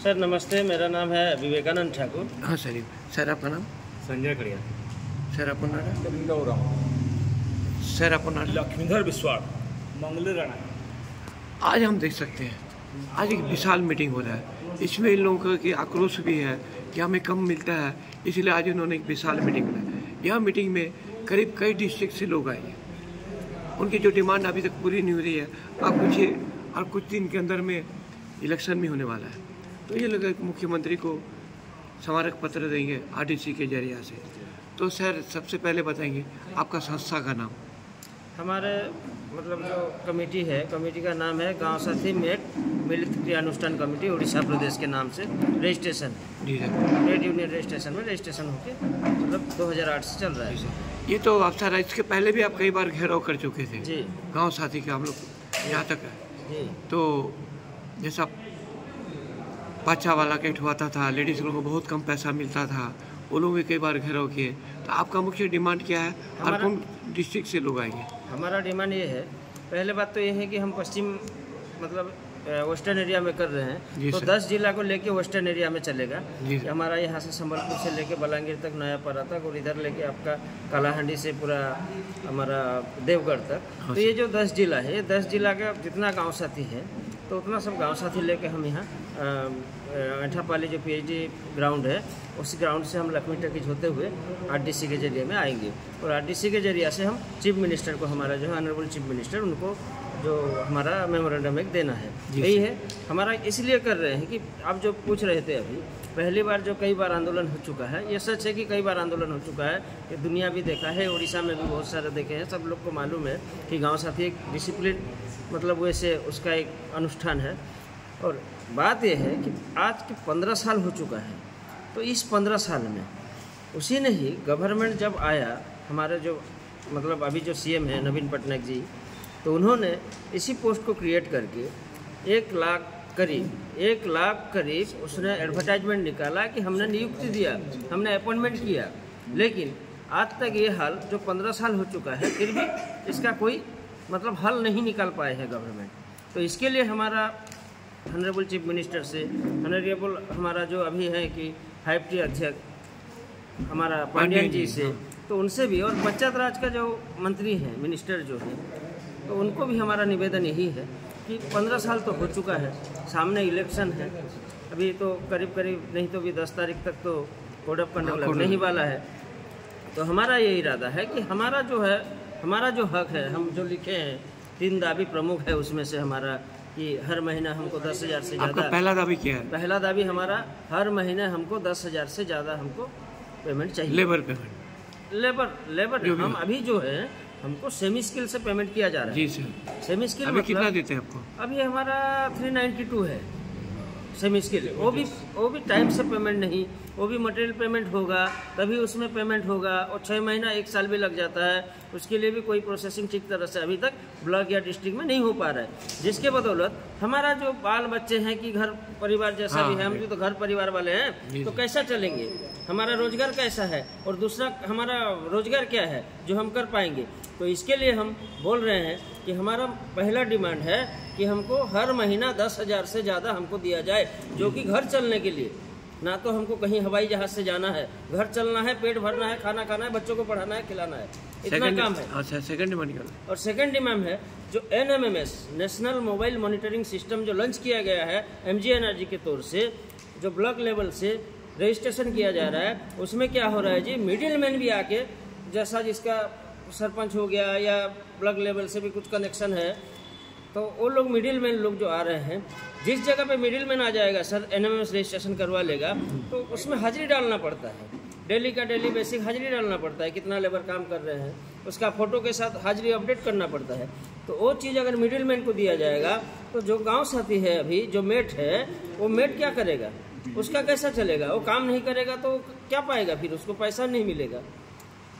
Sir नमस्ते, मेरा नाम है विवेकानंद ठाकुर। हाँ सर आपका नाम? संजय खड़िया। सर आपको नाम? गौरव। सर आपको नाम? लक्ष्मीधर विश्वास। मंगल राणा। आज हम देख सकते हैं आज एक विशाल मीटिंग हो रहा है। इसमें इन लोगों का आक्रोश भी है कि हमें कम मिलता है, इसलिए आज इन्होंने एक विशाल मीटिंग बनाई। यह मीटिंग में करीब कई डिस्ट्रिक्ट से लोग आए हैं। उनकी जो डिमांड अभी तक पूरी नहीं हो रही है। आप पूछिए, और कुछ दिन के अंदर में इलेक्शन भी होने वाला है, तो ये लोग मुख्यमंत्री को स्मारक पत्र देंगे आरडीसी के जरिए से। तो सर सबसे पहले बताएंगे आपका संस्था का नाम? हमारे मतलब जो कमेटी है, कमेटी का नाम है गांव साथी मेट मिलित क्रियानुष्ठान कमेटी, उड़ीसा प्रदेश के नाम से रजिस्ट्रेशन। जी सर। ट्रेड यूनियन रजिस्ट्रेशन में रजिस्ट्रेशन होके मतलब 2008 से चल रहा है। ये तो आप सर इसके पहले भी आप कई बार घेराव कर चुके थे जी। गांव साथी का हम लोग यहाँ तक है जी। तो जैसा बच्चा वाला के उठवाता था, लेडीज़ लोगों को बहुत कम पैसा मिलता था, वो लोग भी कई बार घेराव किए। तो आपका मुख्य डिमांड क्या है और कौन डिस्ट्रिक्ट से लोग आएंगे? हमारा डिमांड ये है, पहले बात तो ये है कि हम पश्चिम मतलब वेस्टर्न एरिया में कर रहे हैं, तो 10 जिला को लेके वेस्टर्न एरिया में चलेगा। हमारा यहाँ से संबलपुर से लेके बलांगीर तक, नयापारा तक, और इधर लेके आपका कालाहांडी से पूरा हमारा देवगढ़ तक। तो ये जो 10 जिला है, ये 10 जिला का जितना गांव साथी है तो उतना सब गांव साथी लेके हम यहाँ अंठापाली जो PhD ग्राउंड है, उस ग्राउंड से हम लक्ष्मी टकीज होते हुए आरडीसी के जरिए में आएंगे। और आरडीसी के जरिए से हम चीफ मिनिस्टर को, हमारा जो है ऑनरेबल चीफ मिनिस्टर, उनको जो हमारा मेमोरेंडम एक देना है। यही है हमारा। इसलिए कर रहे हैं कि आप जो पूछ रहे थे अभी, पहली बार जो कई बार आंदोलन हो चुका है, ये सच है कि कई बार आंदोलन हो चुका है, ये दुनिया भी देखा है, उड़ीसा में भी बहुत सारे देखे हैं। सब लोग को मालूम है कि गांव साथी एक डिसिप्लिन मतलब वैसे उसका एक अनुष्ठान है। और बात यह है कि आज के 15 साल हो चुका है, तो इस 15 साल में उसी ने ही गवर्नमेंट जब आया, हमारे जो मतलब अभी जो CM है नवीन पटनायक जी, तो उन्होंने इसी पोस्ट को क्रिएट करके 1 लाख करीब उसने एडवर्टाइजमेंट निकाला कि हमने नियुक्ति दिया, हमने अपॉइंटमेंट किया। लेकिन आज तक ये हाल जो 15 साल हो चुका है, फिर भी इसका कोई मतलब हल नहीं निकाल पाए हैं गवर्नमेंट। तो इसके लिए हमारा ऑनरेबल चीफ मिनिस्टर से, ऑनरेबल हमारा जो अभी है कि 5T अध्यक्ष हमारा पांड्यन जी से, तो उनसे भी, और पंचायत राज का जो मंत्री हैं, मिनिस्टर जो है, तो उनको भी हमारा निवेदन यही है कि 15 साल तो हो चुका है, सामने इलेक्शन है, अभी तो करीब नहीं तो भी 10 तारीख तक तो कोड ऑफ कंडक्ट लगने ही वाला है। तो हमारा ये इरादा है कि हमारा जो हक है, हम जो लिखे हैं 3 दाबी प्रमुख है, उसमें से हमारा कि हर महीना हमको 10,000 से ज़्यादा। पहला दाबी क्या है? पहला दाबी हमारा हर महीने हमको 10,000 से ज़्यादा हमको पेमेंट चाहिए। Labour payment? लेबर हम अभी जो है हमको सेमी स्किल से पेमेंट किया जा रहा है। जी सर। सेमी स्किल अभी कितना देते हैं आपको? अभी हमारा 392 है सेमी स्किल। वो भी टाइम से पेमेंट नहीं, वो भी मटेरियल पेमेंट होगा तभी उसमें पेमेंट होगा, और 6 महीना 1 साल भी लग जाता है। उसके लिए भी कोई प्रोसेसिंग ठीक तरह से अभी तक ब्लॉक या डिस्ट्रिक्ट में नहीं हो पा रहा है, जिसके बदौलत हमारा जो बाल बच्चे हैं कि घर परिवार जैसा भी है, हम भी तो घर परिवार वाले हैं, तो कैसा चलेंगे, हमारा रोजगार कैसा है, और दूसरा हमारा रोजगार क्या है जो हम कर पाएंगे। तो इसके लिए हम बोल रहे हैं कि हमारा पहला डिमांड है कि हमको हर महीना 10,000 से ज़्यादा हमको दिया जाए, जो कि घर चलने के लिए, ना तो हमको कहीं हवाई जहाज से जाना है, घर चलना है, पेट भरना है, खाना खाना है, बच्चों को पढ़ाना है, खिलाना है, इतना काम है। अच्छा, सेकंड डिमांड? और सेकंड डिमांड है जो NMMS national mobile monitoring system जो लॉन्च किया गया है MG एनर्जी के तौर से, जो ब्लॉक लेवल से रजिस्ट्रेशन किया जा रहा है, उसमें क्या हो रहा है जी, मिडिल मैन भी आके, जैसा जिसका सरपंच हो गया या ब्लॉक लेवल से भी कुछ कनेक्शन है, तो वो लोग मिडिल मैन लोग जो आ रहे हैं, जिस जगह पे मिडिल मैन आ जाएगा सर, NMMS रजिस्ट्रेशन करवा लेगा, तो उसमें हाजिरी डालना पड़ता है, डेली का डेली बेसिक हाजिरी डालना पड़ता है, कितना लेबर काम कर रहे हैं, उसका फोटो के साथ हाजिरी अपडेट करना पड़ता है। तो वो चीज़ अगर मिडिल मैन को दिया जाएगा, तो जो गाँव साथी है अभी जो मेट है, वो मेट क्या करेगा, उसका कैसा चलेगा, वो काम नहीं करेगा तो क्या पाएगा, फिर उसको पैसा नहीं मिलेगा।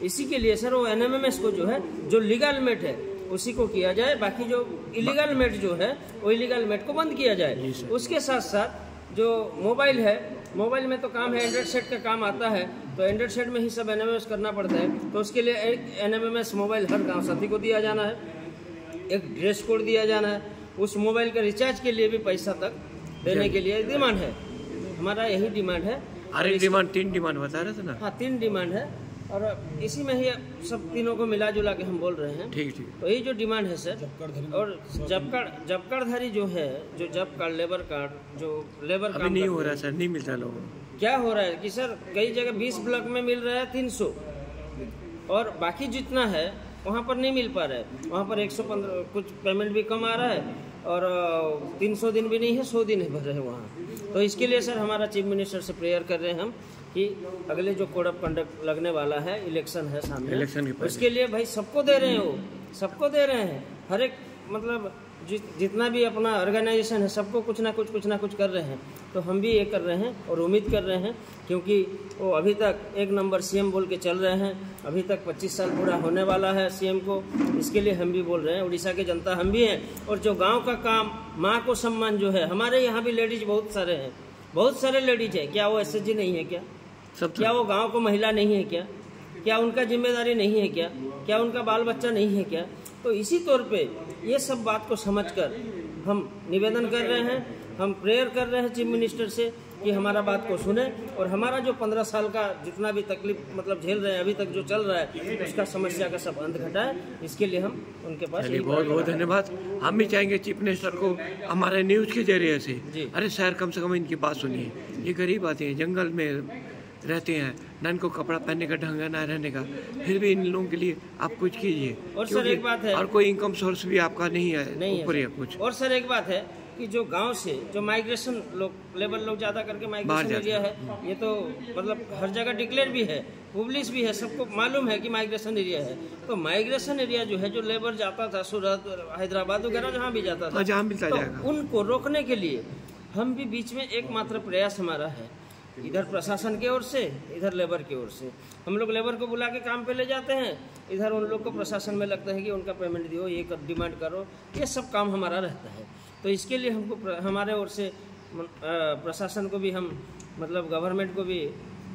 इसी के लिए सर वो NMMS को जो है, जो लीगल मेट है उसी को किया जाए, बाकी जो इलीगल मेट जो है वो इलीगल मेट को बंद किया जाए। उसके साथ साथ जो मोबाइल है, मोबाइल में तो काम है, एंड्रॉइड सेट का काम आता है, तो एंड्रॉइड सेट में ही सब NMMS करना पड़ता है। तो उसके लिए एक NMMS मोबाइल हर गाँव साथी को दिया जाना है, एक ड्रेस कोड दिया जाना है, उस मोबाइल के रिचार्ज के लिए भी पैसा तक देने के लिए डिमांड है। हमारा यही डिमांड है। अरे डिमांड 3 डिमांड बता रहे थे ना? हाँ 3 डिमांड है और इसी में ही सब तीनों को मिला जुला के हम बोल रहे हैं। ठीक। तो यही जो डिमांड है सर, और जबकड़धारी जो है, जो जब कार्ड, लेबर कार्ड, जो लेबर अभी नहीं हो रहा है सर, नहीं मिलता लोगों को। क्या हो रहा है कि सर कई जगह 20 ब्लॉक में मिल रहा है 300 और बाकी जितना है वहाँ पर नहीं मिल पा रहा है। वहाँ पर 115 कुछ पेमेंट भी कम आ रहा है और 300 दिन भी नहीं है, 100 दिन ही भर रहे हैं वहाँ। तो इसके लिए सर हमारा चीफ मिनिस्टर से प्रेयर कर रहे हैं हम कि अगले जो कोड ऑफ कंडक्ट लगने वाला है, इलेक्शन है सामने, इलेक्शन उसके लिए भाई सबको दे रहे हैं, वो सबको दे रहे हैं। हर एक मतलब जितना भी अपना ऑर्गेनाइजेशन है सबको कुछ ना कुछ कर रहे हैं। तो हम भी ये कर रहे हैं और उम्मीद कर रहे हैं, क्योंकि वो अभी तक 1 नंबर सीएम बोल के चल रहे हैं। अभी तक 25 साल पूरा होने वाला है सीएम को। इसके लिए हम भी बोल रहे हैं, उड़ीसा की जनता हम भी हैं। और जो गांव का काम, माँ को सम्मान जो है, हमारे यहाँ भी लेडीज बहुत सारे हैं, बहुत सारे लेडीज हैं। क्या वो एसएचजी नहीं है क्या? क्या वो गाँव को महिला नहीं है क्या? क्या उनका जिम्मेदारी नहीं है क्या? क्या उनका बाल बच्चा नहीं है क्या? तो इसी तौर पे ये सब बात को समझकर हम निवेदन कर रहे हैं, हम प्रेयर कर रहे हैं चीफ मिनिस्टर से कि हमारा बात को सुने और हमारा जो 15 साल का जितना भी तकलीफ मतलब झेल रहे हैं अभी तक जो चल रहा है, उसका समस्या का सब अंत घटाए। इसके लिए हम उनके पास बहुत बहुत धन्यवाद। हम भी चाहेंगे चीफ मिनिस्टर को हमारे न्यूज़ के जरिए से, अरे सर कम से कम इनकी बात सुनिए। ये गरीब आते हैं, जंगल में रहते हैं, ना इनको कपड़ा पहनने का ढंग है ना रहने का, फिर भी इन लोगों के लिए आप कुछ कीजिए। और सर एक बात है, और कोई इनकम सोर्स भी आपका नहीं है ऊपर या कुछ। और सर एक बात है कि जो गांव से जो माइग्रेशन लोग, लेबर लोग ज़्यादा करके माइग्रेशन एरिया है, ये तो मतलब हर जगह डिक्लेयर भी है, पब्लिश भी है, सबको मालूम है कि माइग्रेशन एरिया है। तो माइग्रेशन एरिया जो है, जो लेबर जाता था सूरत, हैदराबाद वगैरह जहाँ भी जाता था, जहाँ मिलता जाएगा, उनको रोकने के लिए हम भी बीच में एकमात्र प्रयास हमारा है, इधर प्रशासन की ओर से, इधर लेबर की ओर से। हम लोग लेबर को बुला के काम पे ले जाते हैं, इधर उन लोग को प्रशासन में लगता है कि उनका पेमेंट दियो, ये डिमांड करो, ये सब काम हमारा रहता है। तो इसके लिए हमको हमारे ओर से प्रशासन को भी हम मतलब गवर्नमेंट को भी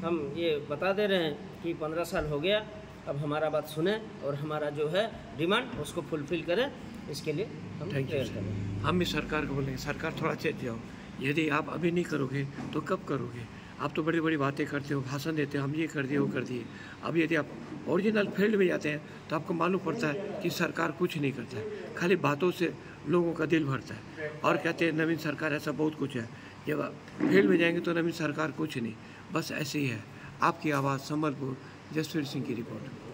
हम ये बता दे रहे हैं कि 15 साल हो गया, अब हमारा बात सुने और हमारा जो है डिमांड उसको फुलफिल करें। इसके लिए हम प्रेयर करें। हम भी सरकार को बोलेंगे, सरकार थोड़ा चेत जाओ। यदि आप अभी नहीं करोगे तो कब करोगे? आप तो बड़ी बड़ी बातें करते हो, भाषण देते हो, हम ये कर दिए वो कर दिए। अब यदि आप ओरिजिनल फील्ड में जाते हैं तो आपको मालूम पड़ता है कि सरकार कुछ नहीं करता है, खाली बातों से लोगों का दिल भरता है और कहते हैं नवीन सरकार ऐसा बहुत कुछ है। जब फील्ड में जाएंगे तो नवीन सरकार कुछ नहीं, बस ऐसे ही है। आपकी आवाज़, संबलपुर, जसवीर सिंह की रिपोर्ट।